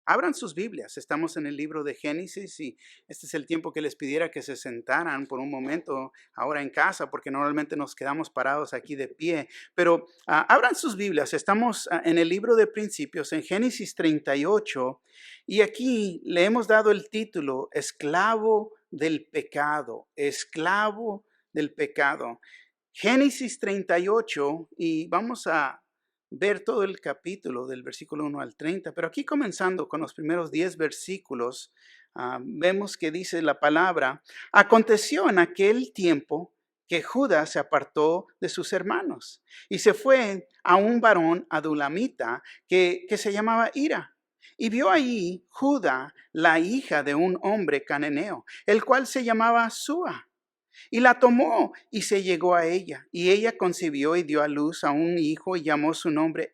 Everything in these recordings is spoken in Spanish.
Abran sus Biblias. Estamos en el libro de Génesis y este es el tiempo que les pidiera que se sentaran por un momento ahora en casa, porque normalmente nos quedamos parados aquí de pie. Pero abran sus Biblias. Estamos en el libro de Principios, en Génesis 38, y aquí le hemos dado el título Esclavo del pecado. Esclavo del pecado. Génesis 38, y vamos a ver todo el capítulo del versículo 1 al 30, pero aquí comenzando con los primeros 10 versículos, vemos que dice la palabra: aconteció en aquel tiempo que Judá se apartó de sus hermanos y se fue a un varón adulamita que se llamaba Ira. Y vio allí Judá la hija de un hombre cananeo, el cual se llamaba Súa. Y la tomó y se llegó a ella. Y ella concibió y dio a luz a un hijo y llamó su nombre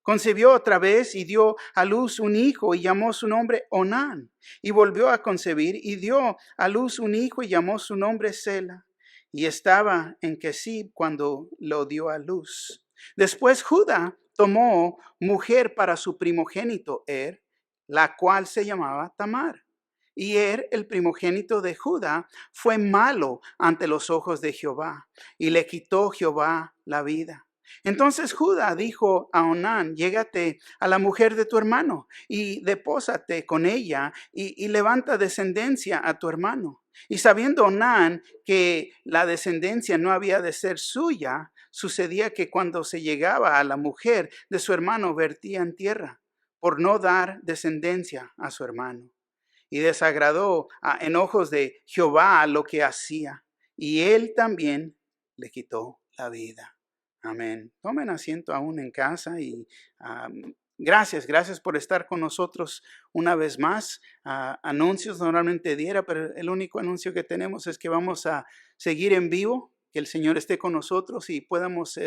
Concibió otra vez y dio a luz un hijo y llamó su nombre Onán. Y volvió a concebir y dio a luz un hijo y llamó su nombre Sela. Y estaba en Kesib cuando lo dio a luz. Después Judá tomó mujer para su primogénito la cual se llamaba Tamar. Y el primogénito de Judá, fue malo ante los ojos de Jehová, y le quitó Jehová la vida. Entonces Judá dijo a Onán: llégate a la mujer de tu hermano, y depósate con ella, y levanta descendencia a tu hermano. Y sabiendo Onán que la descendencia no había de ser suya, sucedía que cuando se llegaba a la mujer de su hermano, vertía en tierra, por no dar descendencia a su hermano. Y desagradó en ojos de Jehová lo que hacía, y él también le quitó la vida. Amén. Tomen asiento aún en casa y gracias por estar con nosotros una vez más. Anuncios normalmente diera, pero el único anuncio que tenemos es que vamos a seguir en vivo, que el Señor esté con nosotros y podamos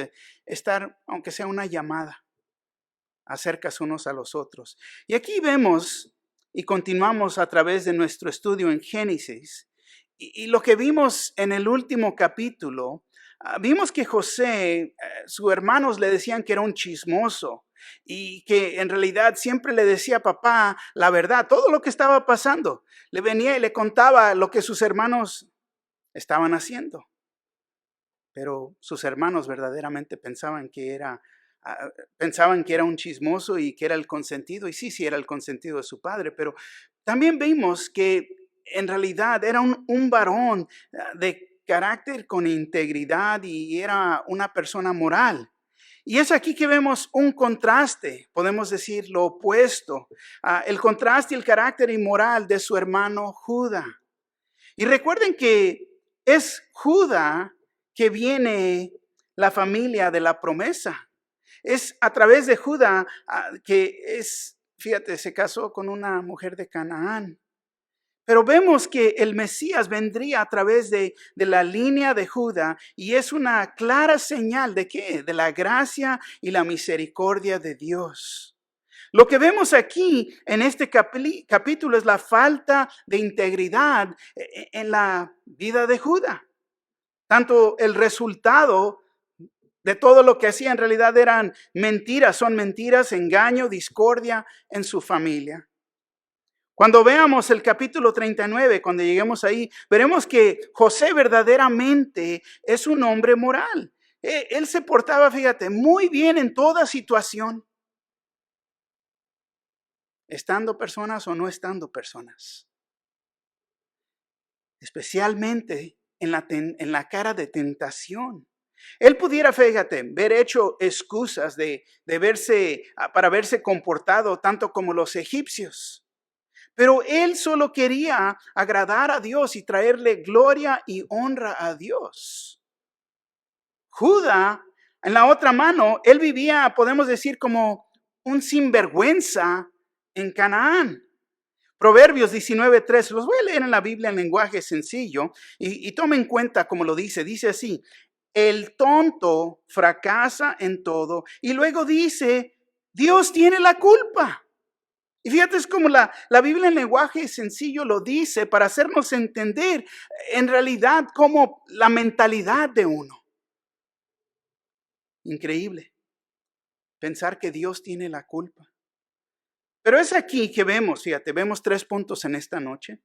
estar, aunque sea una llamada, acercas unos a los otros. Y aquí vemos y continuamos a través de nuestro estudio en Génesis. Y lo que vimos en el último capítulo, vimos que José, sus hermanos le decían que era un chismoso y que en realidad siempre le decía a papá la verdad, todo lo que estaba pasando. Le venía y le contaba lo que sus hermanos estaban haciendo. Pero sus hermanos verdaderamente pensaban que era un chismoso y que era el consentido. Y sí era el consentido de su padre, pero también vimos que en realidad era un varón de carácter con integridad y era una persona moral. Y es aquí que vemos un contraste, podemos decir lo opuesto, el contraste y el carácter inmoral de su hermano Judá. Y recuerden que es Judá que viene la familia de la promesa. Es a través de Judá fíjate, se casó con una mujer de Canaán. Pero vemos que el Mesías vendría a través de la línea de Judá y es una clara señal ¿de qué? De la gracia y la misericordia de Dios. Lo que vemos aquí en este capítulo es la falta de integridad en la vida de Judá. Tanto el resultado de todo lo que hacía en realidad eran mentiras, son mentiras, engaño, discordia en su familia. Cuando veamos el capítulo 39, cuando lleguemos ahí, veremos que José verdaderamente es un hombre moral. Él se portaba, fíjate, muy bien en toda situación, estando personas o no estando personas. Especialmente en la cara de tentación. Él pudiera, fíjate, haber hecho excusas para verse comportado tanto como los egipcios. Pero él solo quería agradar a Dios y traerle gloria y honra a Dios. Judá, en la otra mano, él vivía, podemos decir, como un sinvergüenza en Canaán. Proverbios 19:3, los voy a leer en la Biblia en lenguaje sencillo y tomen en cuenta como lo dice así: el tonto fracasa en todo y luego dice, Dios tiene la culpa. Y fíjate, es como la Biblia en lenguaje sencillo lo dice para hacernos entender en realidad como la mentalidad de uno. Increíble pensar que Dios tiene la culpa. Pero es aquí que vemos, fíjate, vemos 3 puntos en esta noche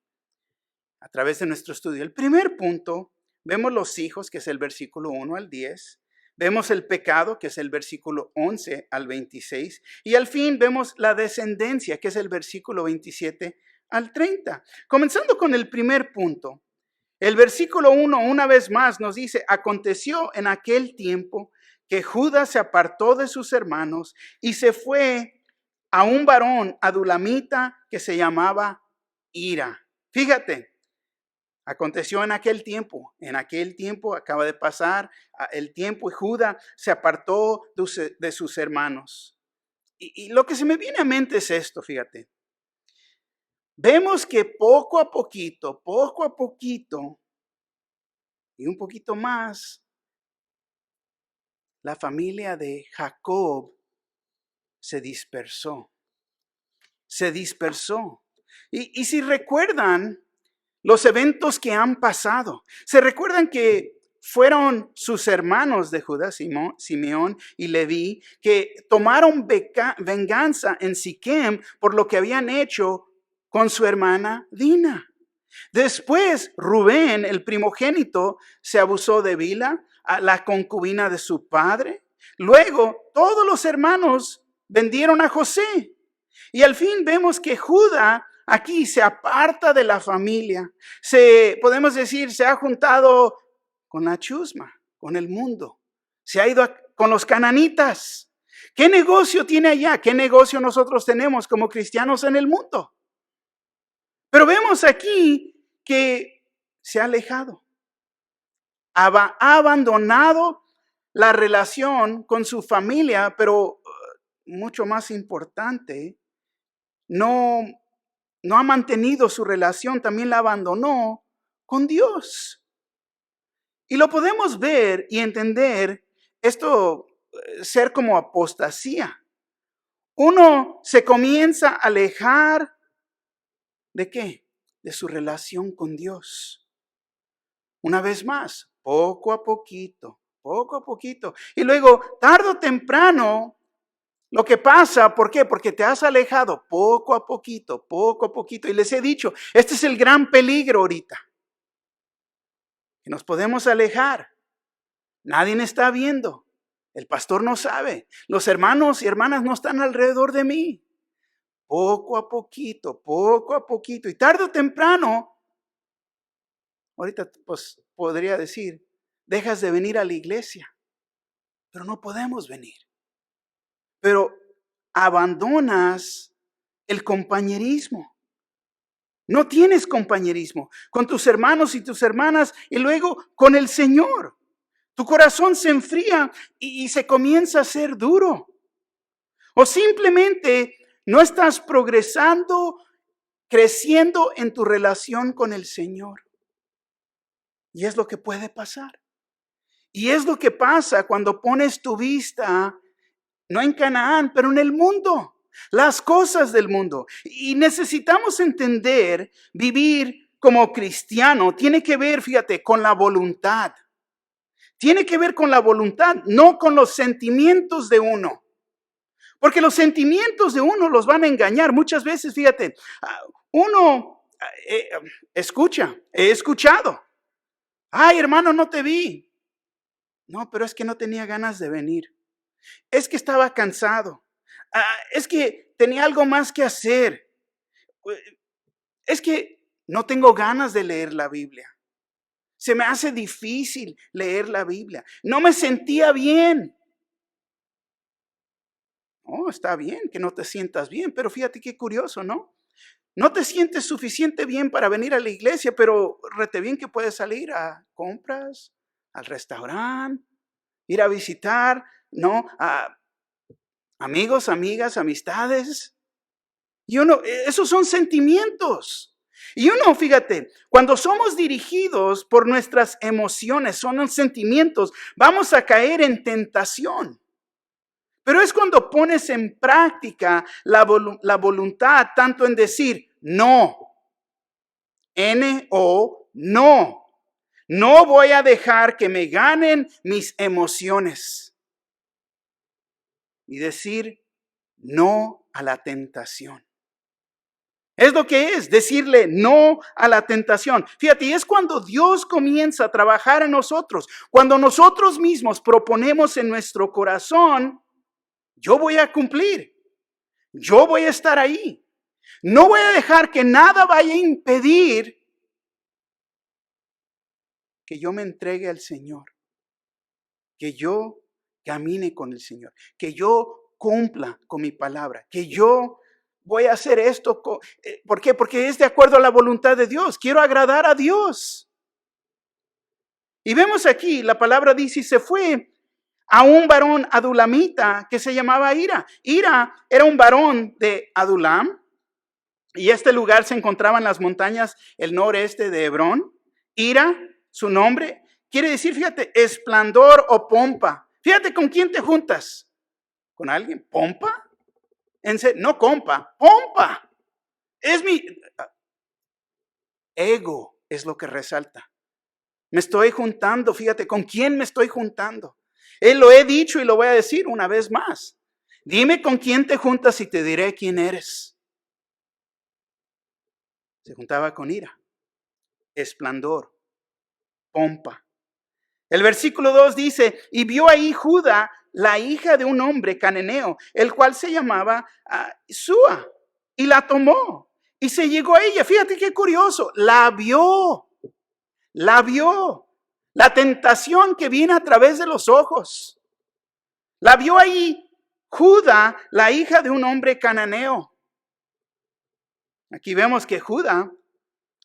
a través de nuestro estudio. El primer punto, vemos los hijos, que es el versículo 1 al 10. Vemos el pecado, que es el versículo 11 al 26. Y al fin vemos la descendencia, que es el versículo 27 al 30. Comenzando con el primer punto. El versículo 1 una vez más nos dice, aconteció en aquel tiempo que Judas se apartó de sus hermanos y se fue a un varón adulamita que se llamaba Ira. Fíjate, aconteció en aquel tiempo acaba de pasar el tiempo y Judas se apartó de sus hermanos. Y lo que se me viene a mente es esto, fíjate. Vemos que poco a poquito, y un poquito más, la familia de Jacob se dispersó. Y si recuerdan los eventos que han pasado, se recuerdan que fueron sus hermanos de Judá, Simeón y Leví, que tomaron venganza en Siquem por lo que habían hecho con su hermana Dina. Después, Rubén, el primogénito, se abusó de Bilha, la concubina de su padre. Luego, todos los hermanos vendieron a José. Y al fin vemos que Judá aquí se aparta de la familia. Podemos decir, se ha juntado con la chusma, con el mundo. Se ha ido con los cananitas. ¿Qué negocio tiene allá? ¿Qué negocio nosotros tenemos como cristianos en el mundo? Pero vemos aquí que se ha alejado. Ha abandonado la relación con su familia, pero mucho más importante, no ha mantenido su relación, también la abandonó con Dios. Y lo podemos ver y entender esto ser como apostasía. Uno se comienza a alejar ¿de qué? De su relación con Dios. Una vez más, poco a poquito. Y luego, tarde o temprano, lo que pasa, ¿por qué? Porque te has alejado poco a poquito. Y les he dicho, este es el gran peligro ahorita. Que nos podemos alejar. Nadie está viendo. El pastor no sabe. Los hermanos y hermanas no están alrededor de mí. Poco a poquito. Y tarde o temprano, ahorita pues podría decir, dejas de venir a la iglesia. Pero no podemos venir. Pero abandonas el compañerismo. No tienes compañerismo con tus hermanos y tus hermanas y luego con el Señor. Tu corazón se enfría y se comienza a ser duro. O simplemente no estás progresando, creciendo en tu relación con el Señor. Y es lo que puede pasar. Y es lo que pasa cuando pones tu vista, no en Canaán, pero en el mundo. Las cosas del mundo. Y necesitamos entender, vivir como cristiano, tiene que ver, fíjate, con la voluntad. Tiene que ver con la voluntad, no con los sentimientos de uno. Porque los sentimientos de uno los van a engañar. Muchas veces, fíjate, uno he escuchado. Ay, hermano, no te vi. No, pero es que no tenía ganas de venir. Es que estaba cansado. Es que tenía algo más que hacer. Es que no tengo ganas de leer la Biblia. Se me hace difícil leer la Biblia. No me sentía bien. Oh, está bien que no te sientas bien, pero fíjate qué curioso, ¿no? No te sientes suficiente bien para venir a la iglesia, pero rete bien que puedes salir a compras, al restaurante, ir a visitar, ¿no? A amigos, amigas, amistades. Y esos son sentimientos. Y uno, fíjate, cuando somos dirigidos por nuestras emociones, son los sentimientos, vamos a caer en tentación. Pero es cuando pones en práctica la voluntad, tanto en decir no, no. No voy a dejar que me ganen mis emociones. Y decir no a la tentación. Es lo que es, decirle no a la tentación. Fíjate, y es cuando Dios comienza a trabajar en nosotros. Cuando nosotros mismos proponemos en nuestro corazón, yo voy a cumplir. Yo voy a estar ahí. No voy a dejar que nada vaya a impedir que yo me entregue al Señor. Que yo camine con el Señor. Que yo cumpla con mi palabra. Que yo voy a hacer esto. ¿Por qué? Porque es de acuerdo a la voluntad de Dios. Quiero agradar a Dios. Y vemos aquí, la palabra dice, y se fue a un varón adulamita que se llamaba Ira. Ira era un varón de Adulam. Y este lugar se encontraba en las montañas, el noreste de Hebrón. Ira, su nombre, quiere decir, fíjate, esplendor o pompa. Fíjate con quién te juntas. ¿Con alguien? ¿Pompa? No compa, pompa. Es mi ego, es lo que resalta. Me estoy juntando, fíjate, ¿con quién me estoy juntando? Lo he dicho y lo voy a decir una vez más. Dime con quién te juntas y te diré quién eres. Se juntaba con Ira, esplendor, pompa. El versículo 2 dice, y vio ahí Judá, la hija de un hombre cananeo, el cual se llamaba Sua, y la tomó, y se llegó a ella. Fíjate qué curioso, la vio, la tentación que viene a través de los ojos. La vio ahí Judá, la hija de un hombre cananeo. Aquí vemos que Judá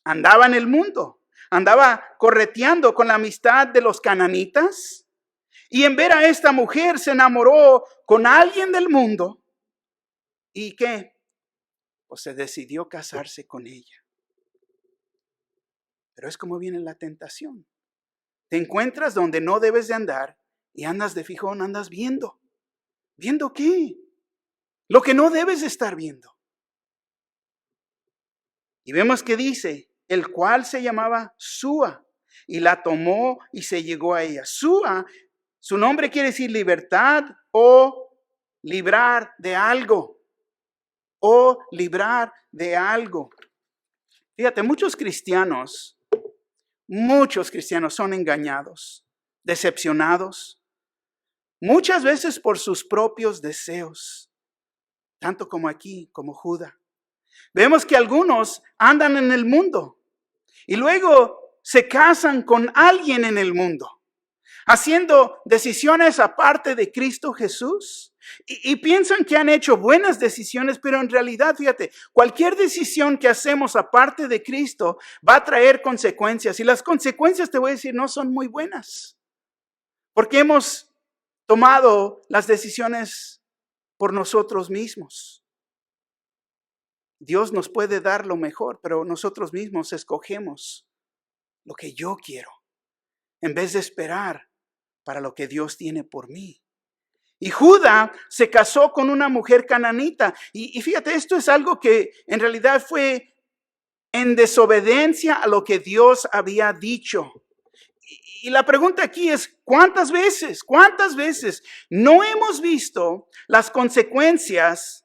andaba en el mundo, andaba correteando con la amistad de los cananitas, y en ver a esta mujer se enamoró con alguien del mundo. ¿Y qué? Pues se decidió casarse con ella. Pero es como viene la tentación. Te encuentras donde no debes de andar y andas de fijón, andas viendo. ¿Viendo qué? Lo que no debes de estar viendo. Y vemos que dice, el cual se llamaba Sua, y la tomó y se llegó a ella. Sua, su nombre quiere decir libertad o librar de algo. O librar de algo. Fíjate, muchos cristianos son engañados, decepcionados, muchas veces por sus propios deseos, tanto como aquí, como Judá. Vemos que algunos andan en el mundo y luego se casan con alguien en el mundo, haciendo decisiones aparte de Cristo Jesús. Y piensan que han hecho buenas decisiones, pero en realidad, fíjate, cualquier decisión que hacemos aparte de Cristo va a traer consecuencias. Y las consecuencias, te voy a decir, no son muy buenas. Porque hemos tomado las decisiones por nosotros mismos. Dios nos puede dar lo mejor, pero nosotros mismos escogemos lo que yo quiero, en vez de esperar para lo que Dios tiene por mí. Y Judá se casó con una mujer cananita. Y fíjate, esto es algo que en realidad fue en desobediencia a lo que Dios había dicho. Y la pregunta aquí es, ¿cuántas veces no hemos visto las consecuencias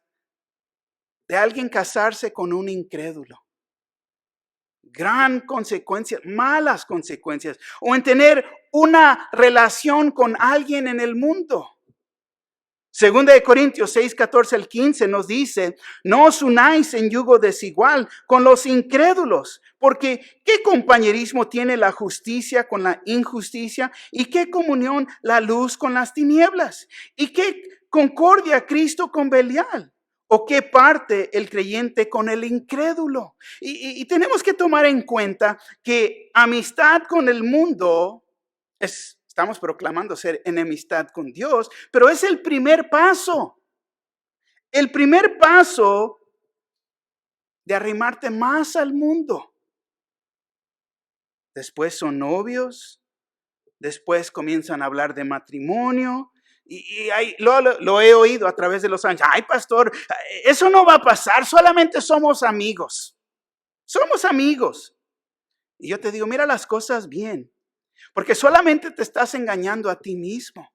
de alguien casarse con un incrédulo? Gran consecuencia, malas consecuencias. O en tener una relación con alguien en el mundo. Segunda de Corintios 6, 14 al 15 nos dice, no os unáis en yugo desigual con los incrédulos, porque ¿qué compañerismo tiene la justicia con la injusticia? ¿Y qué comunión la luz con las tinieblas? ¿Y qué concordia Cristo con Belial? ¿O qué parte el creyente con el incrédulo? Y tenemos que tomar en cuenta que amistad con el mundo estamos proclamando ser enemistad con Dios, pero es el primer paso. El primer paso de arrimarte más al mundo. Después son novios, después comienzan a hablar de matrimonio. Lo he oído a través de los años. Ay, pastor, eso no va a pasar, solamente somos amigos. Somos amigos. Y yo te digo, mira las cosas bien. Porque solamente te estás engañando a ti mismo,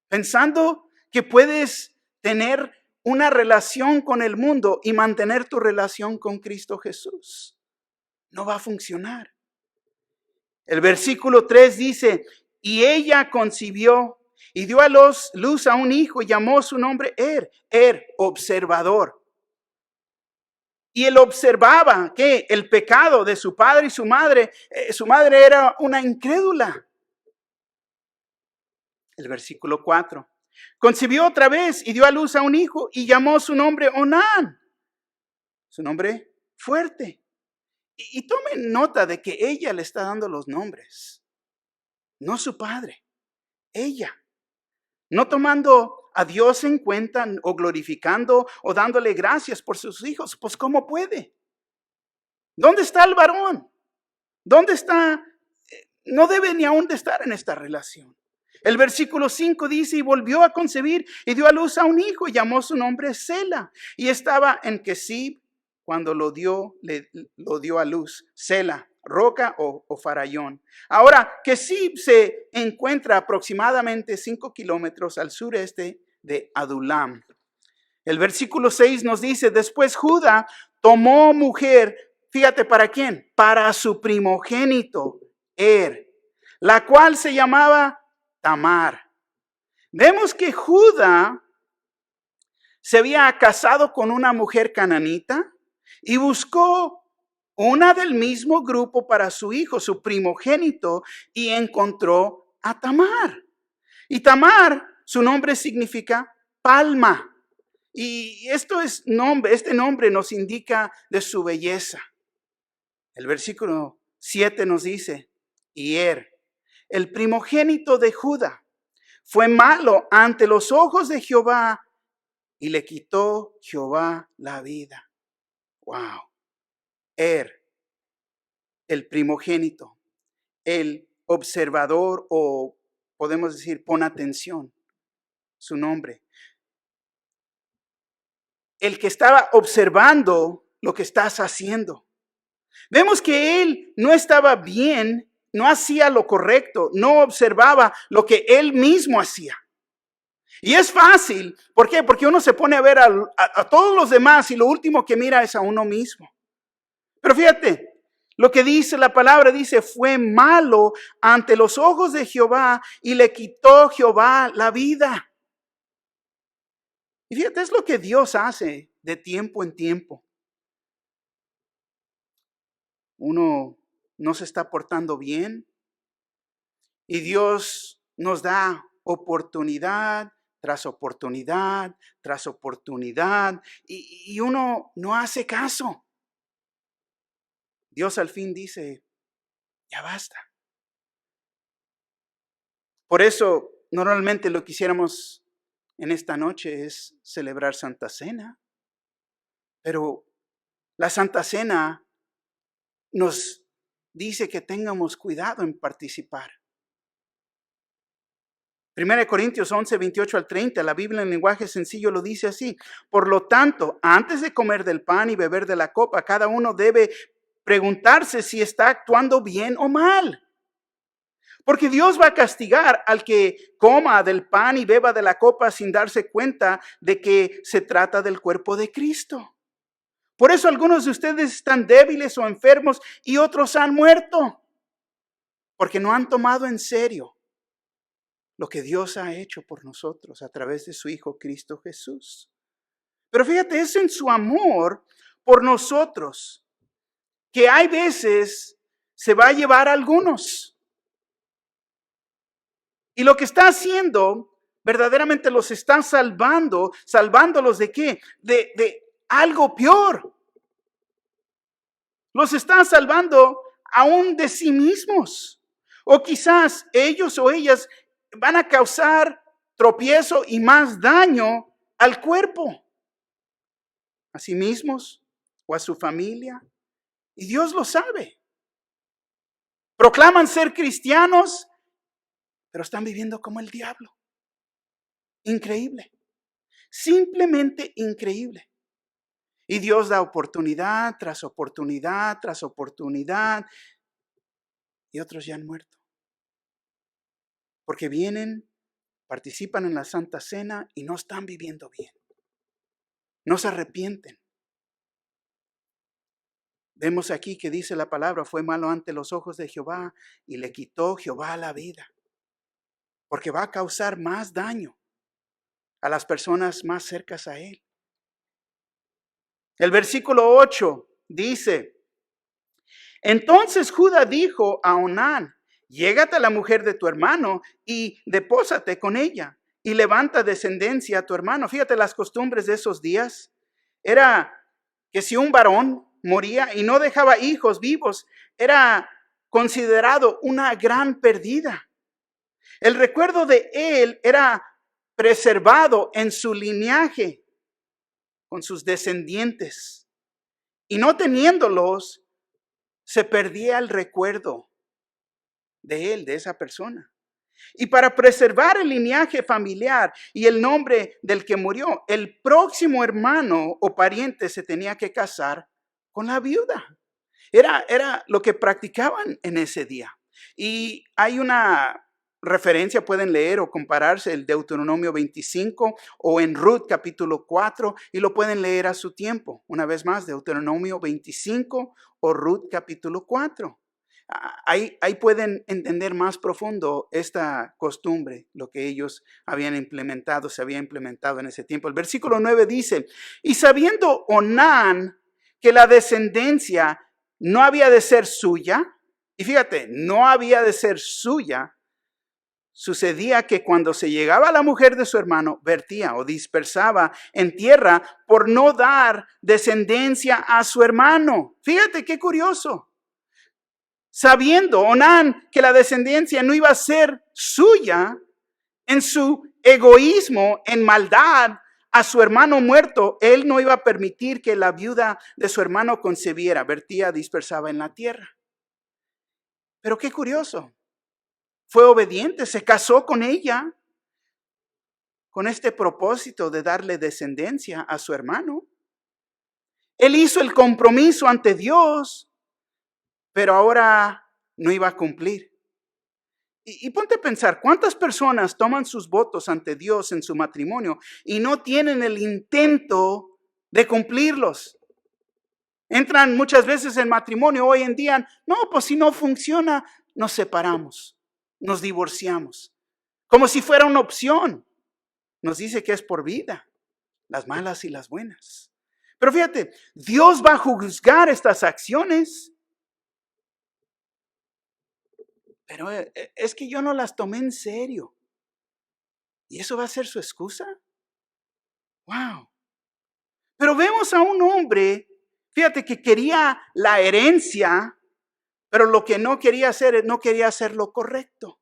pensando que puedes tener una relación con el mundo y mantener tu relación con Cristo Jesús. No va a funcionar. El versículo 3 dice, y ella concibió y dio a luz a un hijo y llamó su nombre observador. Y él observaba que el pecado de su padre y su madre era una incrédula. El versículo 4. Concibió otra vez y dio a luz a un hijo y llamó su nombre Onán. Su nombre fuerte. Y tomen nota de que ella le está dando los nombres. No su padre. Ella. No tomando a Dios en cuenta o glorificando o dándole gracias por sus hijos. Pues ¿cómo puede? ¿Dónde está el varón? ¿Dónde está? No debe ni aún de estar en esta relación. El versículo 5 dice, y volvió a concebir y dio a luz a un hijo y llamó su nombre Sela. Y estaba en Kesib cuando lo dio a luz. Sela, roca o farallón. Ahora, Kesib se encuentra aproximadamente 5 kilómetros al sureste de Adulam. El versículo 6 nos dice, después Judá tomó mujer, fíjate, ¿para quién? Para su primogénito, la cual se llamaba Tamar. Vemos que Judá se había casado con una mujer cananita y buscó una del mismo grupo para su hijo, su primogénito, y encontró a Tamar. Y Tamar, su nombre significa palma. Y este nombre nos indica de su belleza. El versículo 7 nos dice, y el primogénito de Judá, fue malo ante los ojos de Jehová y le quitó Jehová la vida. Wow. El primogénito, el observador, o podemos decir, pon atención, su nombre. El que estaba observando lo que estás haciendo. Vemos que él no estaba bien, no hacía lo correcto, no observaba lo que él mismo hacía. Y es fácil, ¿por qué? Porque uno se pone a ver a todos los demás y lo último que mira es a uno mismo. Pero fíjate, lo que dice la palabra, dice, fue malo ante los ojos de Jehová y le quitó Jehová la vida. Y fíjate, es lo que Dios hace de tiempo en tiempo. Uno no se está portando bien y Dios nos da oportunidad tras oportunidad tras oportunidad y uno no hace caso. Dios al fin dice, ya basta. Por eso normalmente lo que hiciéramos en esta noche es celebrar Santa Cena. Pero la Santa Cena nos dice que tengamos cuidado en participar. 1 Corintios 11, 28 al 30, la Biblia en lenguaje sencillo lo dice así. Por lo tanto, antes de comer del pan y beber de la copa, cada uno debe preguntarse si está actuando bien o mal. Porque Dios va a castigar al que coma del pan y beba de la copa sin darse cuenta de que se trata del cuerpo de Cristo. Por eso algunos de ustedes están débiles o enfermos y otros han muerto. Porque no han tomado en serio lo que Dios ha hecho por nosotros a través de su Hijo Cristo Jesús. Pero fíjate, es en su amor por nosotros que hay veces se va a llevar a algunos. Y lo que está haciendo, verdaderamente los está salvando. ¿Salvándolos de qué? De algo peor. Los está salvando aún de sí mismos. O quizás ellos o ellas van a causar tropiezo y más daño al cuerpo, a sí mismos o a su familia. Y Dios lo sabe. Proclaman ser cristianos, pero están viviendo como el diablo. Increíble. Simplemente increíble. Y Dios da oportunidad tras oportunidad tras oportunidad. Y otros ya han muerto. Porque vienen, participan en la Santa Cena y no están viviendo bien. no se arrepienten. Vemos aquí que dice la palabra, fue malo ante los ojos de Jehová y le quitó Jehová la vida, porque va a causar más daño a las personas más cercanas a él. El versículo 8 dice, entonces Judá dijo a Onán, llégate a la mujer de tu hermano y depósate con ella y levanta descendencia a tu hermano. Fíjate las costumbres de esos días. Era que si un varón moría y no dejaba hijos vivos, era considerado una gran pérdida. El recuerdo de él era preservado en su linaje con sus descendientes. Y no teniéndolos, se perdía el recuerdo de él, de esa persona. Y para preservar el linaje familiar y el nombre del que murió, el próximo hermano o pariente se tenía que casar con la viuda. Era lo que practicaban en ese día. Y hay una referencia, pueden leer o compararse el Deuteronomio 25 o en Ruth capítulo 4 y lo pueden leer a su tiempo. Una vez más, Deuteronomio 25 o Ruth capítulo 4. Ahí pueden entender más profundo esta costumbre, lo que ellos habían implementado, se había implementado en ese tiempo. El versículo 9 dice, y sabiendo Onán que la descendencia no había de ser suya, y fíjate, no había de ser suya, sucedía que cuando se llegaba a la mujer de su hermano, vertía o dispersaba en tierra por no dar descendencia a su hermano. Fíjate qué curioso. Sabiendo Onán que la descendencia no iba a ser suya, en su egoísmo, en maldad a su hermano muerto, él no iba a permitir que la viuda de su hermano concebiera, vertía, dispersaba en la tierra. Pero qué curioso, fue obediente, se casó con ella con este propósito de darle descendencia a su hermano. Él hizo el compromiso ante Dios, pero ahora no iba a cumplir. Y ponte a pensar, ¿cuántas personas toman sus votos ante Dios en su matrimonio y no tienen el intento de cumplirlos? Entran muchas veces en matrimonio hoy en día, no, pues si no funciona, nos separamos, nos divorciamos, como si fuera una opción. Nos dice que es por vida, las malas y las buenas. Pero fíjate, Dios va a juzgar estas acciones. Pero es que yo no las tomé en serio. ¿Y eso va a ser su excusa? ¡Wow! Pero vemos a un hombre, fíjate, que quería la herencia, pero lo que no quería hacer lo correcto.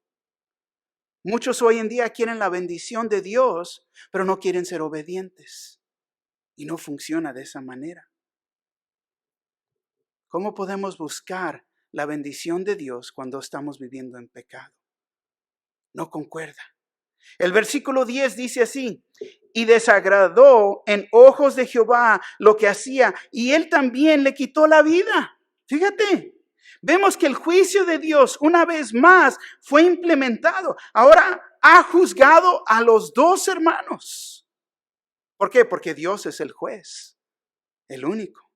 Muchos hoy en día quieren la bendición de Dios, pero no quieren ser obedientes. Y no funciona de esa manera. ¿Cómo podemos buscar la bendición de Dios cuando estamos viviendo en pecado? No concuerda. El versículo 10 dice así, y desagradó en ojos de Jehová lo que hacía, y él también le quitó la vida. Fíjate, vemos que el juicio de Dios una vez más fue implementado. Ahora ha juzgado a los dos hermanos. ¿Por qué? Porque Dios es el juez, el único.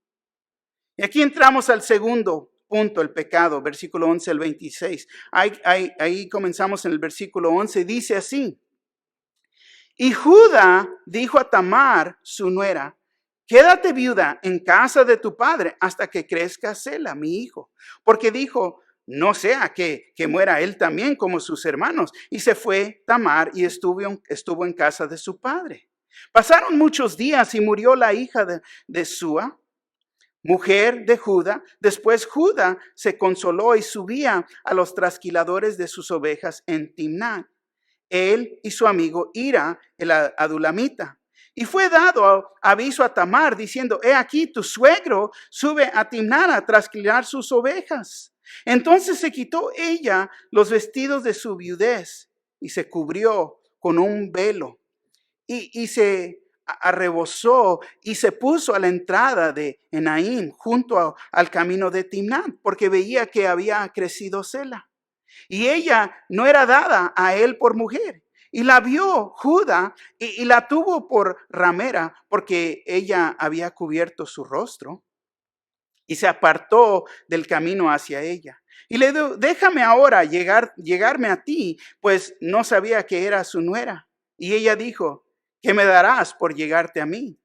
Y aquí entramos al segundo punto, el pecado, versículo 11 al 26. Ahí comenzamos en el versículo 11, dice así. Y Judá dijo a Tamar, su nuera, quédate viuda en casa de tu padre hasta que crezca Sela, mi hijo. Porque dijo, no sea que muera él también como sus hermanos. Y se fue Tamar y estuvo en casa de su padre. Pasaron muchos días y murió la hija de Sua, mujer de Judá. Después Judá se consoló y subía a los trasquiladores de sus ovejas en Timnat, él y su amigo Ira, el adulamita. Y fue dado aviso a Tamar diciendo, he aquí tu suegro sube a Timnat a trasquilar sus ovejas. Entonces se quitó ella los vestidos de su viudez y se cubrió con un velo y se arrebozó y se puso a la entrada de Enaim junto al camino de Timnat, porque veía que había crecido Sela. Y ella no era dada a él por mujer. Y la vio Judá y la tuvo por ramera porque ella había cubierto su rostro y se apartó del camino hacia ella. Y le dijo, déjame ahora llegarme a ti, pues no sabía que era su nuera. Y ella dijo, ¿qué me darás por llegarte a mí?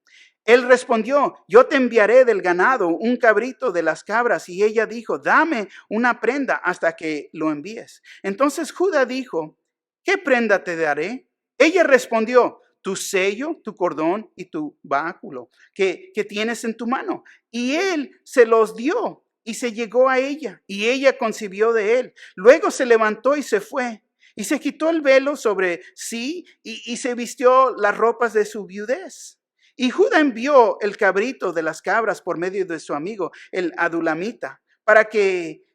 Él respondió, yo te enviaré del ganado un cabrito de las cabras. Y ella dijo, dame una prenda hasta que lo envíes. Entonces Judá dijo, ¿qué prenda te daré? Ella respondió, tu sello, tu cordón y tu báculo que tienes en tu mano. Y él se los dio y se llegó a ella y ella concibió de él. Luego se levantó y se fue y se quitó el velo sobre sí y se vistió las ropas de su viudez. Y Judá envió el cabrito de las cabras por medio de su amigo, el adulamita, para que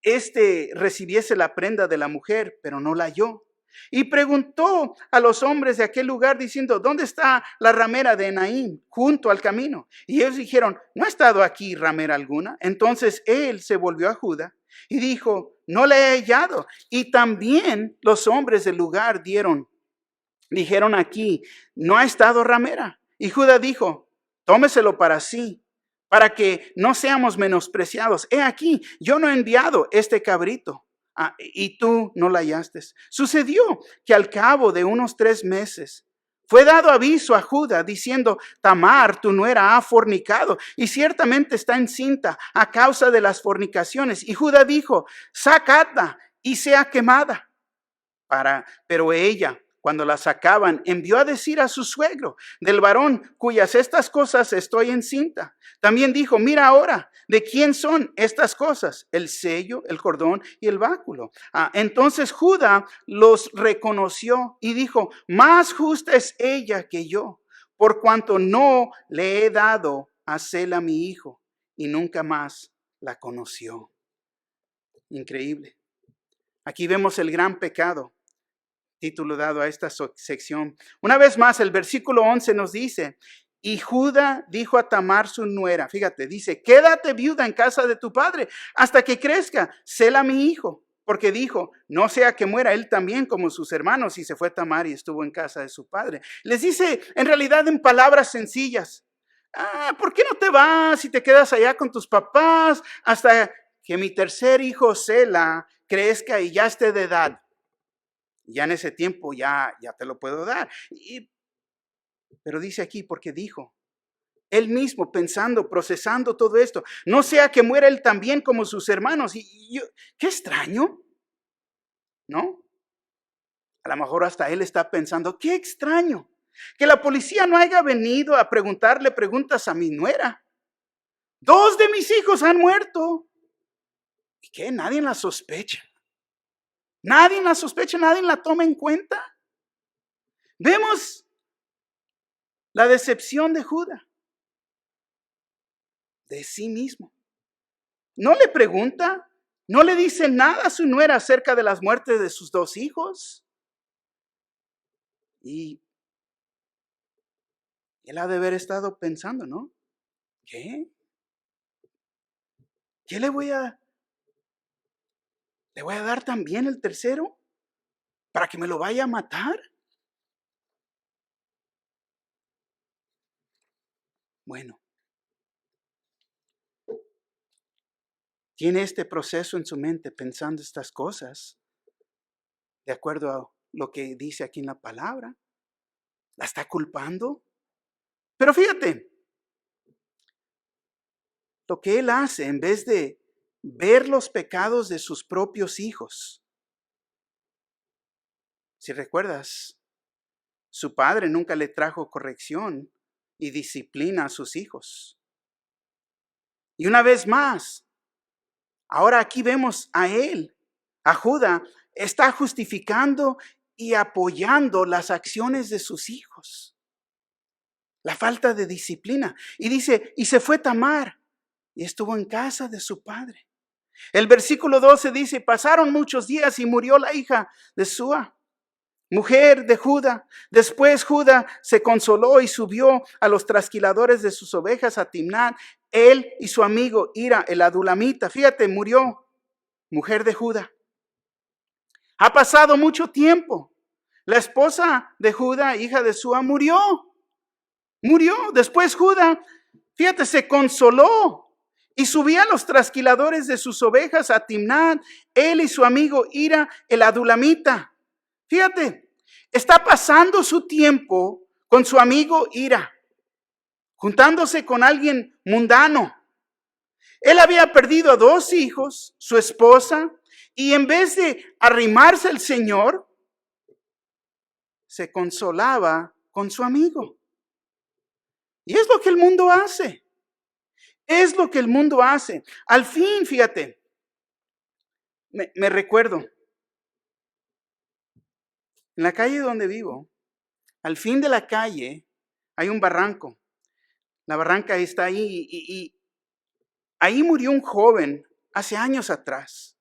éste recibiese la prenda de la mujer, pero no la halló. Y preguntó a los hombres de aquel lugar diciendo, ¿dónde está la ramera de Enaim junto al camino? Y ellos dijeron, no ha estado aquí ramera alguna. Entonces él se volvió a Judá y dijo, no la he hallado. Y también los hombres del lugar dijeron aquí, no ha estado ramera. Y Judá dijo, tómeselo para sí, para que no seamos menospreciados. He aquí, yo no he enviado este cabrito. Y tú no la hallaste. Sucedió que al cabo de unos 3 meses fue dado aviso a Judá diciendo, Tamar, tu nuera, ha fornicado y ciertamente está encinta a causa de las fornicaciones. Y Judá dijo, sacadla y sea quemada. Pero ella, cuando la sacaban, envió a decir a su suegro, del varón cuyas estas cosas estoy encinta. También dijo, mira ahora, ¿de quién son estas cosas? El sello, el cordón y el báculo. Entonces Judá los reconoció y dijo, más justa es ella que yo, por cuanto no le he dado a Sela mi hijo, y nunca más la conoció. Increíble. Aquí vemos el gran pecado. Título dado a esta sección. Una vez más, el versículo 11 nos dice, y Judá dijo a Tamar su nuera, fíjate, dice, quédate viuda en casa de tu padre hasta que crezca, Sela mi hijo, porque dijo, no sea que muera él también como sus hermanos, y se fue Tamar y estuvo en casa de su padre. Les dice en realidad en palabras sencillas, ¿por qué no te vas y te quedas allá con tus papás hasta que mi tercer hijo Sela crezca y ya esté de edad? Ya en ese tiempo ya te lo puedo dar. Pero dice aquí, porque dijo, él mismo pensando, procesando todo esto, no sea que muera él también como sus hermanos. Qué extraño, ¿no? A lo mejor hasta él está pensando, qué extraño, que la policía no haya venido a preguntarle preguntas a mi nuera. 2 de mis hijos han muerto. ¿Y qué? Nadie la sospecha. Nadie la sospecha, nadie la toma en cuenta. Vemos la decepción de Judá, de sí mismo. No le pregunta, no le dice nada a su nuera acerca de las muertes de sus 2 hijos. Y él ha de haber estado pensando, ¿no? ¿Qué? ¿Qué le voy a dar también el tercero? ¿Para que me lo vaya a matar? Bueno, tiene este proceso en su mente pensando estas cosas, de acuerdo a lo que dice aquí en la palabra. ¿La está culpando? Pero fíjate, lo que él hace en vez de ver los pecados de sus propios hijos. Si recuerdas, su padre nunca le trajo corrección y disciplina a sus hijos. Y una vez más, ahora aquí vemos a él, a Judá, está justificando y apoyando las acciones de sus hijos. La falta de disciplina. Y dice, y se fue Tamar y estuvo en casa de su padre. El versículo 12 dice, pasaron muchos días y murió la hija de Súa, mujer de Judá. Después Judá se consoló y subió a los trasquiladores de sus ovejas a Timnat, él y su amigo Ira, el adulamita. Fíjate, murió, mujer de Judá. Ha pasado mucho tiempo. La esposa de Judá, hija de Sua, murió. Murió. Después Judá, fíjate, se consoló y subía a los trasquiladores de sus ovejas a Timnat, él y su amigo Hira, el adulamita. Fíjate, está pasando su tiempo con su amigo Hira, juntándose con alguien mundano. Él había perdido a 2 hijos, su esposa, y en vez de arrimarse al Señor, se consolaba con su amigo. Y es lo que el mundo hace. Es lo que el mundo hace. Al fin, fíjate, me recuerdo, en la calle donde vivo, al fin de la calle hay un barranco. La barranca está ahí y ahí murió un joven hace años atrás.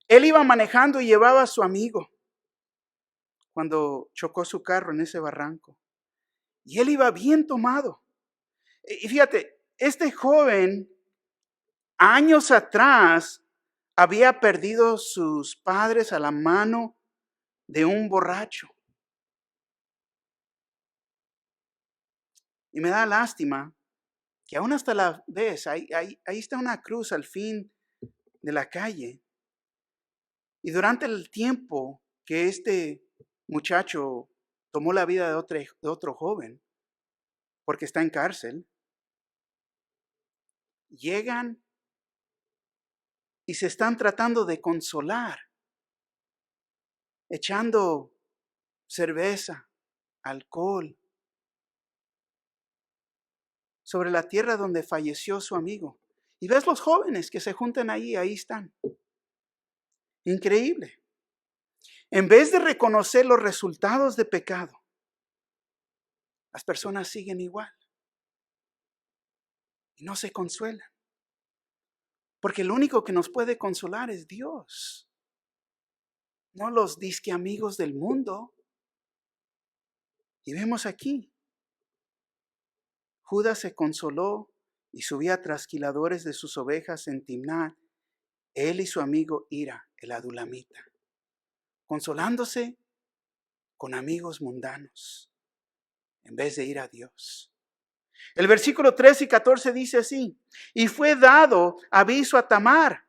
Él iba manejando y llevaba a su amigo cuando chocó su carro en ese barranco. Y él iba bien tomado. Y fíjate, este joven años atrás había perdido sus padres a la mano de un borracho. Y me da lástima que aún hasta la vez, ahí está una cruz al fin de la calle. Y durante el tiempo que este muchacho tomó la vida de otro joven, porque está en cárcel, llegan y se están tratando de consolar, echando cerveza, alcohol, sobre la tierra donde falleció su amigo. Y ves los jóvenes que se juntan ahí están. Increíble. En vez de reconocer los resultados de pecado, las personas siguen igual y no se consuelan. Porque el único que nos puede consolar es Dios, no los disque amigos del mundo. Y vemos aquí, Judas se consoló y subía a trasquiladores de sus ovejas en Timnat, él y su amigo Hira, el adulamita, consolándose con amigos mundanos en vez de ir a Dios. El versículo 13 y 14 dice así: y fue dado aviso a Tamar,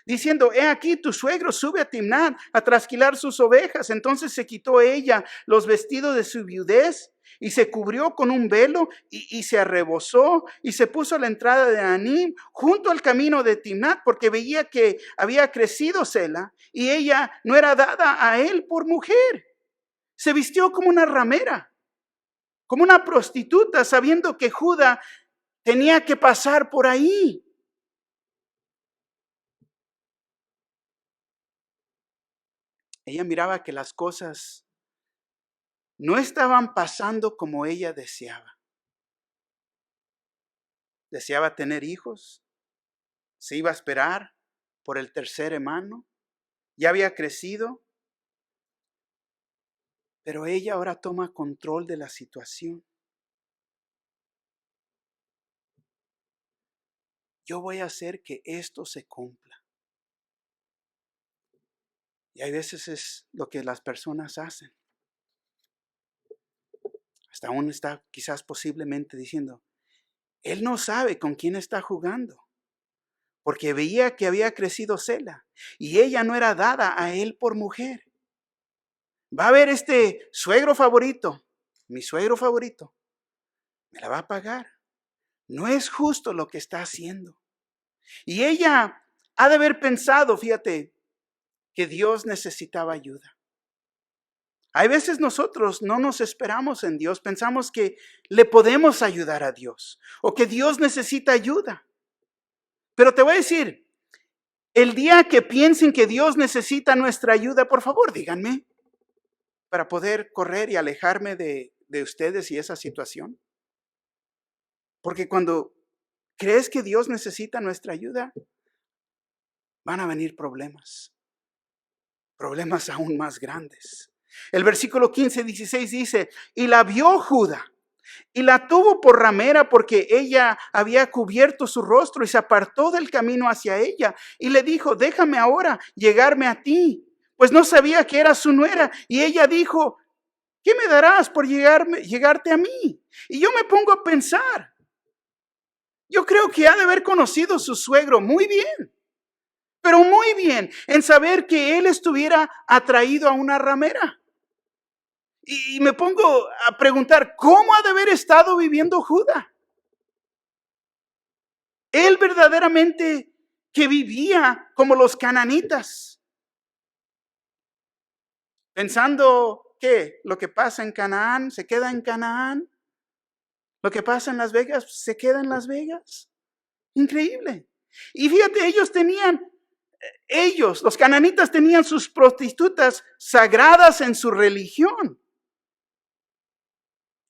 diciendo, he aquí tu suegro sube a Timnat a trasquilar sus ovejas. Entonces se quitó ella los vestidos de su viudez y se cubrió con un velo y se arrebozó y se puso a la entrada de Anim junto al camino de Timnat, porque veía que había crecido Sela y ella no era dada a él por mujer. Se vistió como una ramera, como una prostituta, sabiendo que Judá tenía que pasar por ahí. Ella miraba que las cosas no estaban pasando como ella deseaba. Deseaba tener hijos, se iba a esperar por el tercer hermano, ya había crecido, pero ella ahora toma control de la situación. Yo voy a hacer que esto se cumpla. Y hay veces es lo que las personas hacen. Hasta uno está quizás posiblemente diciendo, él no sabe con quién está jugando, porque veía que había crecido Sela y ella no era dada a él por mujer. Va a ver este suegro favorito, mi suegro favorito, me la va a pagar. No es justo lo que está haciendo. Y ella ha de haber pensado, fíjate, que Dios necesitaba ayuda. Hay veces nosotros no nos esperamos en Dios, pensamos que le podemos ayudar a Dios o que Dios necesita ayuda. Pero te voy a decir, el día que piensen que Dios necesita nuestra ayuda, por favor, díganme, para poder correr y alejarme de ustedes y esa situación. Porque cuando crees que Dios necesita nuestra ayuda, van a venir problemas aún más grandes. El versículo 15-16 dice, y la vio Judá, y la tuvo por ramera porque ella había cubierto su rostro y se apartó del camino hacia ella. Y le dijo, déjame ahora llegarme a ti, pues no sabía que era su nuera. Y ella dijo, ¿qué me darás por llegarte a mí? Y yo me pongo a pensar, yo creo que ha de haber conocido a su suegro muy bien, pero muy bien, en saber que él estuviera atraído a una ramera. Y me pongo a preguntar, ¿cómo ha de haber estado viviendo Judá? Él verdaderamente que vivía como los cananitas, pensando que lo que pasa en Canaán se queda en Canaán, lo que pasa en Las Vegas se queda en Las Vegas. Increíble. Y fíjate, los cananitas tenían sus prostitutas sagradas en su religión.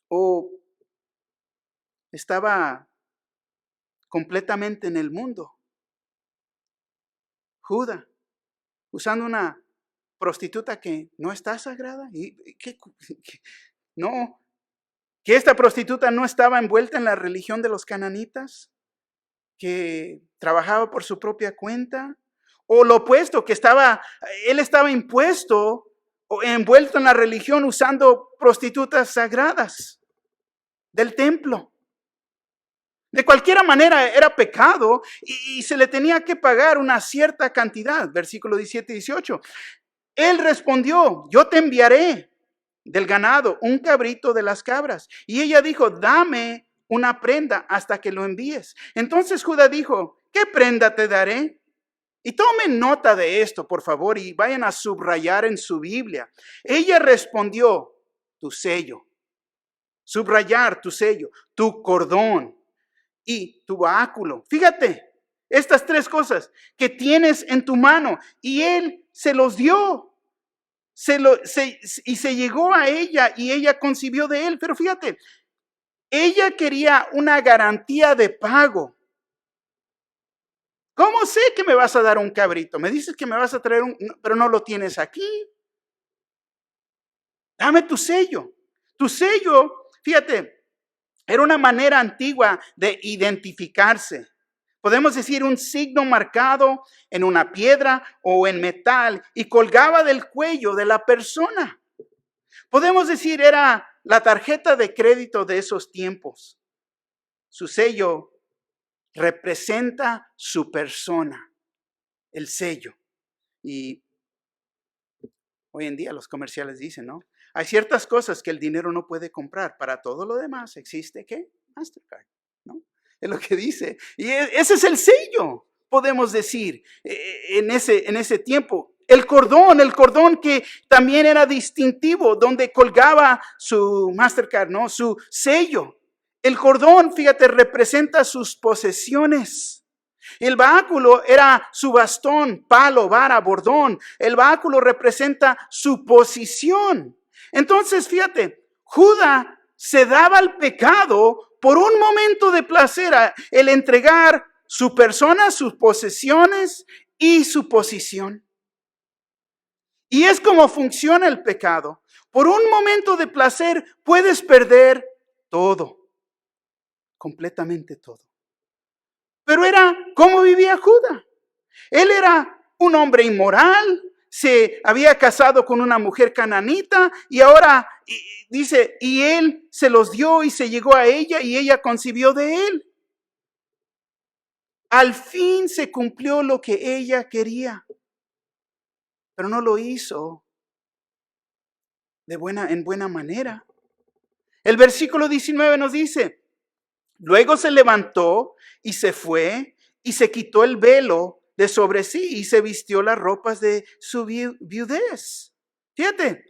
O estaba completamente en el mundo. Judá, usando una prostituta que no está sagrada. No, que esta prostituta no estaba envuelta en la religión de los cananitas, que trabajaba por su propia cuenta, o lo opuesto, él estaba impuesto o envuelto en la religión usando prostitutas sagradas del templo. De cualquier manera era pecado y se le tenía que pagar una cierta cantidad. Versículo 17 y 18. Él respondió, yo te enviaré del ganado un cabrito de las cabras. Y ella dijo, dame una prenda hasta que lo envíes. Entonces Judá dijo, ¿qué prenda te daré? Y tomen nota de esto, por favor, y vayan a subrayar en su Biblia. Ella respondió, tu sello. Subrayar tu sello, tu cordón y tu báculo. Fíjate, estas tres cosas que tienes en tu mano. Y él se los dio. Y se llegó a ella y ella concibió de él. Pero fíjate, ella quería una garantía de pago. ¿Cómo sé que me vas a dar un cabrito? Me dices que me vas a traer pero no lo tienes aquí. Dame tu sello. Tu sello, fíjate, era una manera antigua de identificarse. Podemos decir un signo marcado en una piedra o en metal y colgaba del cuello de la persona. Podemos decir era la tarjeta de crédito de esos tiempos. Su sello representa su persona, el sello. Y hoy en día los comerciales dicen, ¿no? Hay ciertas cosas que el dinero no puede comprar. Para todo lo demás existe, ¿qué? Mastercard, ¿no? Es lo que dice. Y ese es el sello, podemos decir, en ese tiempo. El cordón que también era distintivo, donde colgaba su Mastercard, ¿no? Su sello. El cordón, fíjate, representa sus posesiones. El báculo era su bastón, palo, vara, bordón. El báculo representa su posición. Entonces, fíjate, Judá se daba al pecado por un momento de placer, el entregar su persona, sus posesiones y su posición. Y es como funciona el pecado. Por un momento de placer puedes perder todo, completamente todo. Pero era cómo vivía Judá. Él era un hombre inmoral, se había casado con una mujer cananita y ahora dice, y él se los dio y se llegó a ella y ella concibió de él. Al fin se cumplió lo que ella quería, pero no lo hizo en buena manera. El versículo 19 nos dice, luego se levantó y se fue y se quitó el velo de sobre sí y se vistió las ropas de su viudez. Fíjate,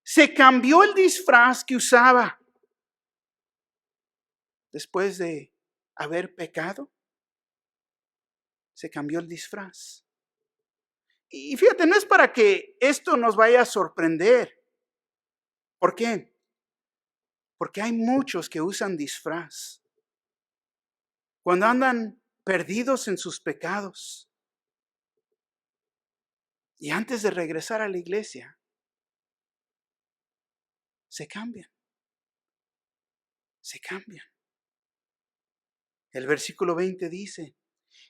se cambió el disfraz que usaba después de haber pecado. Se cambió el disfraz. Y fíjate, no es para que esto nos vaya a sorprender. ¿Por qué? Porque hay muchos que usan disfraz cuando andan perdidos en sus pecados. Y antes de regresar a la iglesia, se cambian. Se cambian. El versículo 20 dice,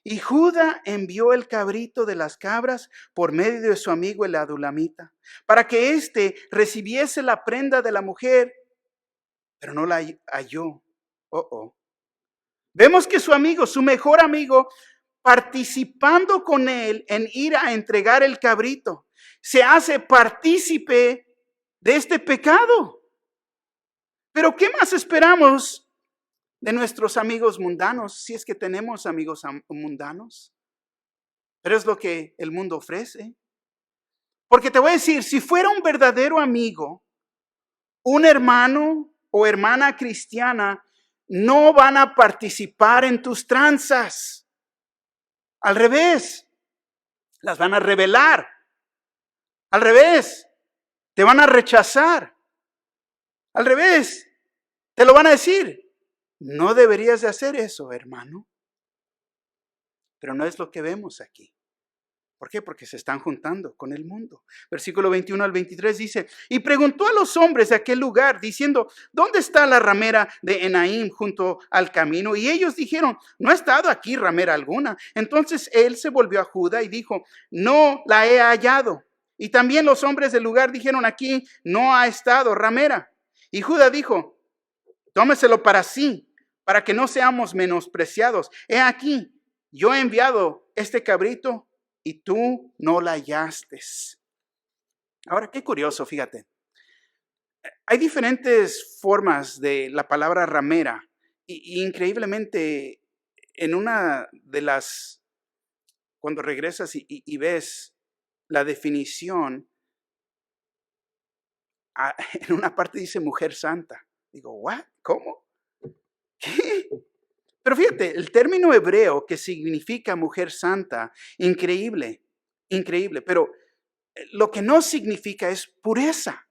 Y Judá envió el cabrito de las cabras por medio de su amigo el adulamita, para que éste recibiese la prenda de la mujer, pero no la halló. Vemos que su amigo, su mejor amigo, participando con él en ir a entregar el cabrito, se hace partícipe de este pecado. Pero ¿qué más esperamos de nuestros amigos mundanos, si es que tenemos amigos mundanos? Pero es lo que el mundo ofrece. Porque te voy a decir, si fuera un verdadero amigo, un hermano o hermana cristiana, no van a participar en tus tranzas. Al revés, las van a revelar. Al revés, te van a rechazar. Al revés, te lo van a decir. No deberías de hacer eso, hermano. Pero no es lo que vemos aquí. ¿Por qué? Porque se están juntando con el mundo. Versículo 21 al 23 dice, y preguntó a los hombres de aquel lugar, diciendo, ¿dónde está la ramera de Enaim junto al camino? Y ellos dijeron, no ha estado aquí ramera alguna. Entonces él se volvió a Judá y dijo, no la he hallado. Y también los hombres del lugar dijeron, aquí no ha estado ramera. Y Judá dijo, tómeselo para sí, para que no seamos menospreciados. He aquí, yo he enviado este cabrito y tú no la hallaste. Ahora, qué curioso, fíjate. Hay diferentes formas de la palabra ramera y increíblemente en una de las, cuando regresas y ves la definición, en una parte dice mujer santa. Digo, ¿what? ¿Cómo? ¿Qué? Pero fíjate, el término hebreo que significa mujer santa, increíble, pero lo que no significa es pureza,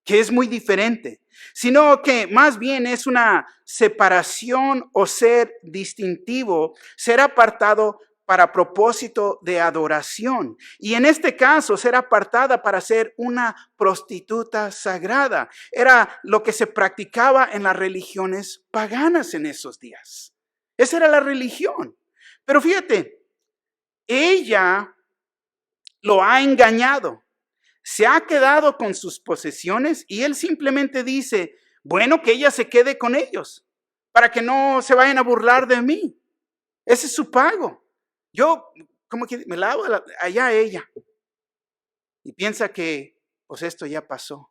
que es muy diferente, sino que más bien es una separación o ser distintivo, ser apartado para propósito de adoración. Y en este caso, ser apartada para ser una prostituta sagrada. Era lo que se practicaba en las religiones paganas en esos días. Esa era la religión. Pero fíjate, ella lo ha engañado. Se ha quedado con sus posesiones y él simplemente dice, bueno, que ella se quede con ellos para que no se vayan a burlar de mí. Ese es su pago. Yo, como que me lavo allá a ella. Y piensa que, pues esto ya pasó.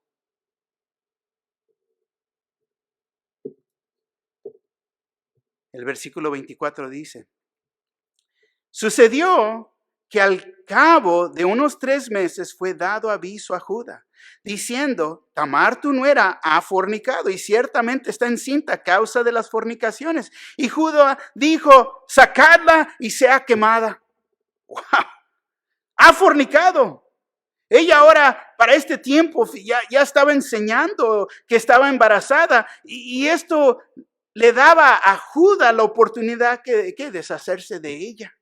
El versículo 24 dice, sucedió que al cabo de unos 3 meses fue dado aviso a Judá, diciendo, Tamar tu nuera ha fornicado y ciertamente está encinta a causa de las fornicaciones. Y Judá dijo, sacadla y sea quemada. ¡Wow! Ha fornicado. Ella ahora, para este tiempo, ya estaba enseñando que estaba embarazada y esto le daba a Judá la oportunidad de deshacerse de ella.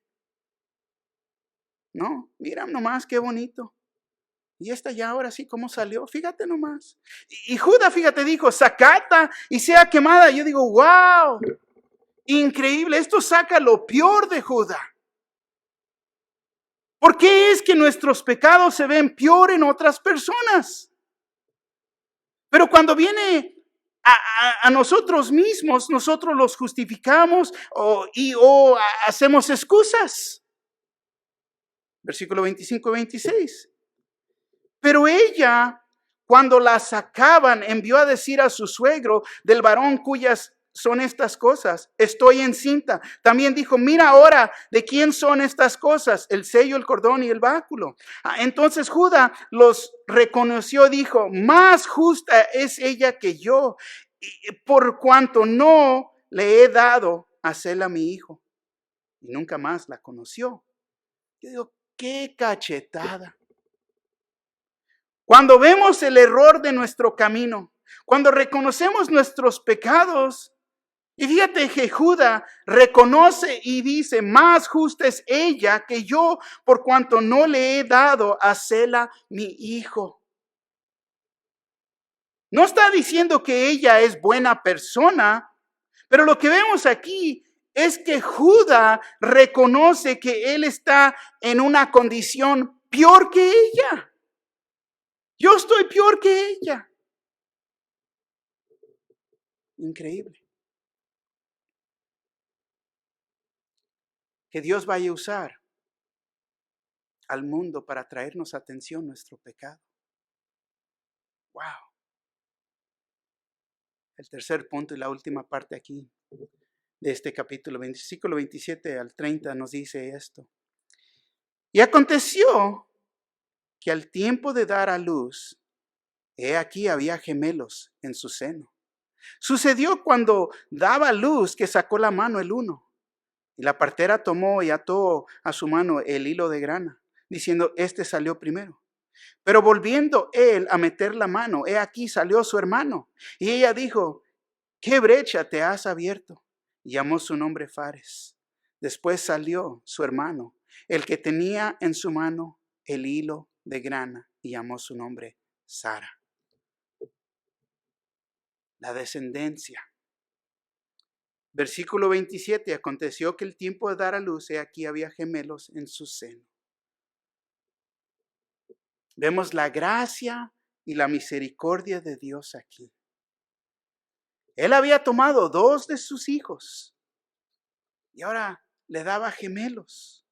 No, mira nomás qué bonito. Y esta ya ahora sí, ¿cómo salió? Fíjate nomás. Y Judá, fíjate, dijo, sacata y sea quemada. Yo digo, wow, increíble. Esto saca lo peor de Judá. ¿Por qué es que nuestros pecados se ven peor en otras personas? Pero cuando viene a nosotros mismos, nosotros los justificamos o hacemos excusas. Versículo 25 y 26. Pero ella, cuando la sacaban, envió a decir a su suegro del varón cuyas son estas cosas, estoy encinta. También dijo, mira ahora de quién son estas cosas, el sello, el cordón y el báculo. Entonces Judá los reconoció, dijo, más justa es ella que yo, por cuanto no le he dado a Sela mi hijo. Y nunca más la conoció. Yo digo, qué cachetada. Cuando vemos el error de nuestro camino, cuando reconocemos nuestros pecados, y fíjate que Judá reconoce y dice, más justa es ella que yo, por cuanto no le he dado a Sela mi hijo. No está diciendo que ella es buena persona, pero lo que vemos aquí es que Judá reconoce que él está en una condición peor que ella. Yo estoy peor que ella. Increíble. Que Dios vaya a usar al mundo para traernos atención nuestro pecado. Wow. El tercer punto y la última parte aquí de este capítulo, versículo 27 al 30 nos dice esto. Y aconteció que al tiempo de dar a luz, he aquí había gemelos en su seno. Sucedió cuando daba luz que sacó la mano el uno, y la partera tomó y ató a su mano el hilo de grana, diciendo, este salió primero. Pero volviendo él a meter la mano, he aquí salió su hermano. Y ella dijo, ¿qué brecha te has abierto? Y llamó su nombre Fares. Después salió su hermano, el que tenía en su mano el hilo de grana, y llamó su nombre Sara. La descendencia. Versículo 27, aconteció que el tiempo de dar a luz, he aquí había gemelos en su seno. Vemos la gracia y la misericordia de Dios aquí. Él había tomado 2 de sus hijos y ahora le daba gemelos.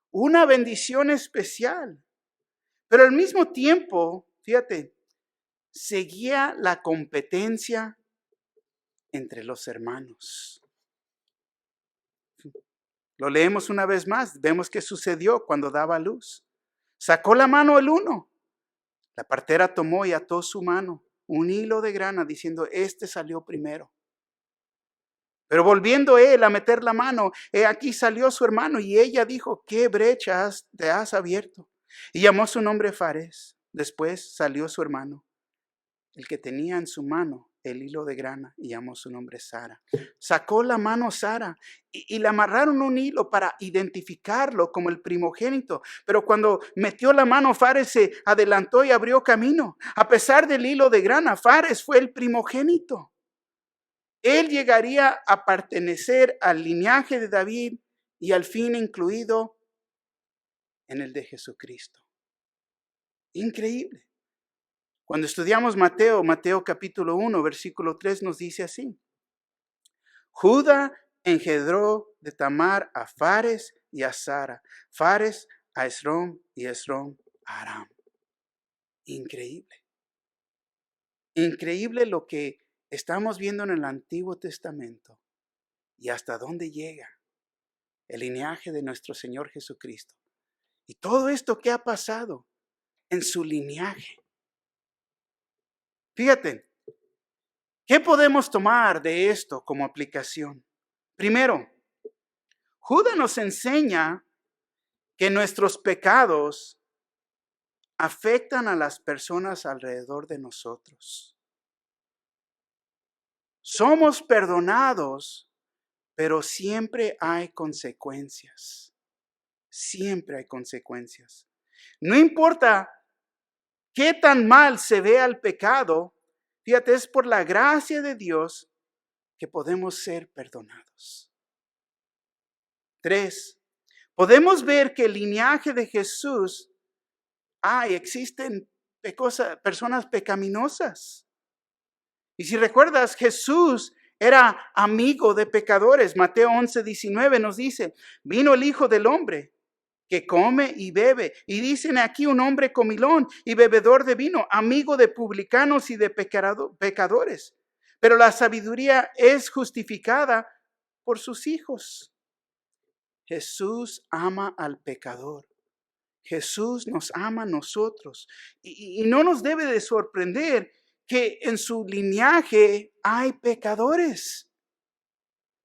Una bendición especial. Pero al mismo tiempo, fíjate, seguía la competencia entre los hermanos. Lo leemos una vez más. Vemos qué sucedió cuando daba luz. Sacó la mano el uno. La partera tomó y ató su mano, un hilo de grana, diciendo, este salió primero. Pero volviendo él a meter la mano, he aquí salió su hermano, y ella dijo, ¿qué brechas te has abierto? Y llamó su nombre Fares. Después salió su hermano, el que tenía en su mano el hilo de grana, y llamó su nombre Sara. Sacó la mano Sara y le amarraron un hilo para identificarlo como el primogénito. Pero cuando metió la mano, Fares se adelantó y abrió camino. A pesar del hilo de grana, Fares fue el primogénito. Él llegaría a pertenecer al linaje de David y al fin incluido en el de Jesucristo. Increíble. Cuando estudiamos Mateo capítulo 1, versículo 3 nos dice así. Judá engendró de Tamar a Fares y a Sara, Fares a Esrom y Esrom a Aram. Increíble. Increíble lo que estamos viendo en el Antiguo Testamento y hasta dónde llega el linaje de nuestro Señor Jesucristo. Y todo esto que ha pasado en su linaje. Fíjate, ¿qué podemos tomar de esto como aplicación? Primero, Judá nos enseña que nuestros pecados afectan a las personas alrededor de nosotros. Somos perdonados, pero siempre hay consecuencias. Siempre hay consecuencias. No importa qué tan mal se vea el pecado, fíjate, es por la gracia de Dios que podemos ser perdonados. 3. Podemos ver que el linaje de Jesús, existen personas pecaminosas. Y si recuerdas, Jesús era amigo de pecadores. Mateo 11:19 nos dice, vino el Hijo del Hombre que come y bebe. Y dicen aquí un hombre comilón y bebedor de vino, amigo de publicanos y de pecadores. Pero la sabiduría es justificada por sus hijos. Jesús ama al pecador. Jesús nos ama a nosotros. Y no nos debe de sorprender que en su linaje hay pecadores.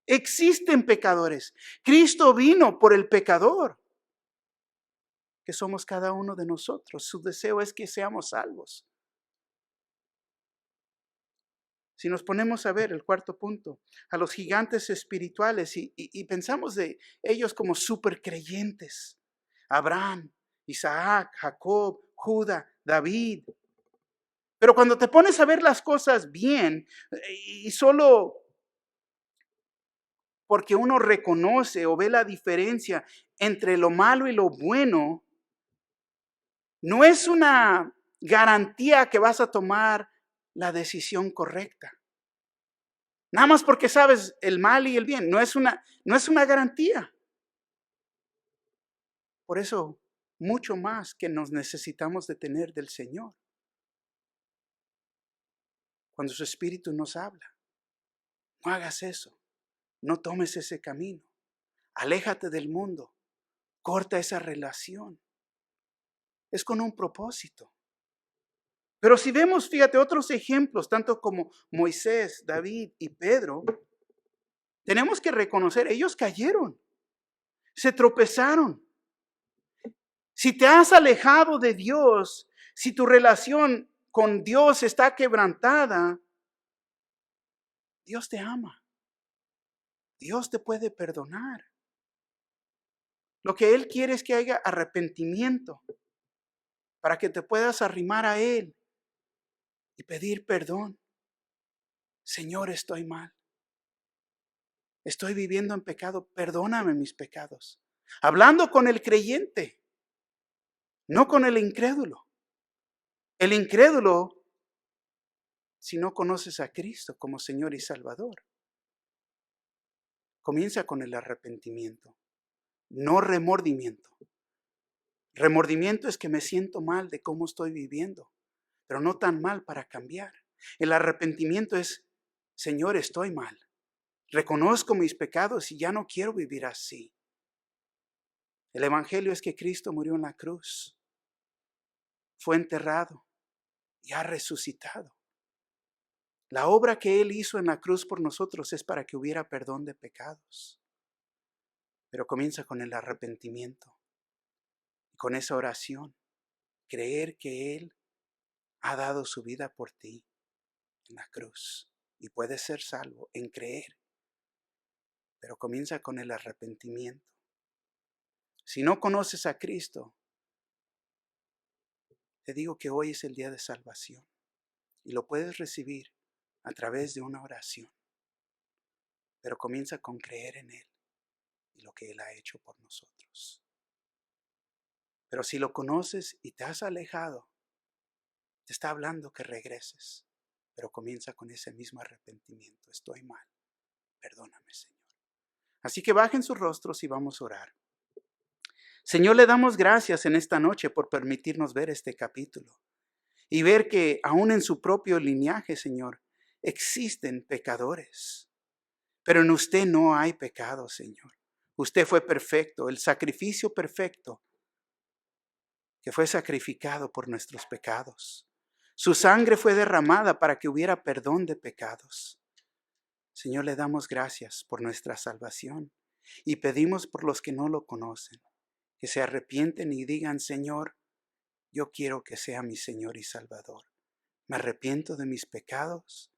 Existen pecadores. Cristo vino por el pecador, que somos cada uno de nosotros. Su deseo es que seamos salvos. Si nos ponemos a ver el cuarto punto, a los gigantes espirituales y pensamos de ellos como supercreyentes, Abraham, Isaac, Jacob, Judá, David. Pero cuando te pones a ver las cosas bien y solo porque uno reconoce o ve la diferencia entre lo malo y lo bueno, no es una garantía que vas a tomar la decisión correcta. Nada más porque sabes el mal y el bien, no es una garantía. Por eso, mucho más que nos necesitamos de tener del Señor. Cuando su Espíritu nos habla, no hagas eso, no tomes ese camino, aléjate del mundo, corta esa relación. Es con un propósito. Pero si vemos, fíjate, otros ejemplos, tanto como Moisés, David y Pedro, tenemos que reconocer, ellos cayeron, se tropezaron. Si te has alejado de Dios, si tu relación con Dios está quebrantada, Dios te ama. Dios te puede perdonar. Lo que Él quiere es que haya arrepentimiento para que te puedas arrimar a Él y pedir perdón. Señor, estoy mal. Estoy viviendo en pecado. Perdóname mis pecados. Hablando con el creyente, no con el incrédulo. El incrédulo, si no conoces a Cristo como Señor y Salvador, comienza con el arrepentimiento, no remordimiento. Remordimiento es que me siento mal de cómo estoy viviendo, pero no tan mal para cambiar. El arrepentimiento es, Señor, estoy mal. Reconozco mis pecados y ya no quiero vivir así. El evangelio es que Cristo murió en la cruz, fue enterrado y ha resucitado. La obra que Él hizo en la cruz por nosotros es para que hubiera perdón de pecados. Pero comienza con el arrepentimiento y con esa oración. Creer que Él ha dado su vida por ti en la cruz y puedes ser salvo en creer. Pero comienza con el arrepentimiento. Si no conoces a Cristo, te digo que hoy es el día de salvación y lo puedes recibir a través de una oración. Pero comienza con creer en Él y lo que Él ha hecho por nosotros. Pero si lo conoces y te has alejado, te está hablando que regreses, pero comienza con ese mismo arrepentimiento. Estoy mal, perdóname, Señor. Así que bajen sus rostros y vamos a orar. Señor, le damos gracias en esta noche por permitirnos ver este capítulo y ver que aún en su propio linaje, Señor, existen pecadores. Pero en usted no hay pecado, Señor. Usted fue perfecto, el sacrificio perfecto que fue sacrificado por nuestros pecados. Su sangre fue derramada para que hubiera perdón de pecados. Señor, le damos gracias por nuestra salvación y pedimos por los que no lo conocen, que se arrepienten y digan, Señor, yo quiero que sea mi Señor y Salvador. Me arrepiento de mis pecados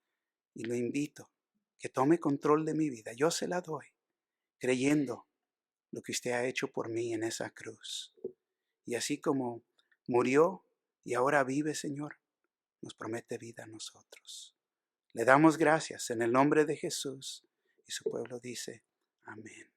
y lo invito que tome control de mi vida. Yo se la doy, creyendo lo que usted ha hecho por mí en esa cruz. Y así como murió y ahora vive, Señor, nos promete vida a nosotros. Le damos gracias en el nombre de Jesús y su pueblo dice, amén.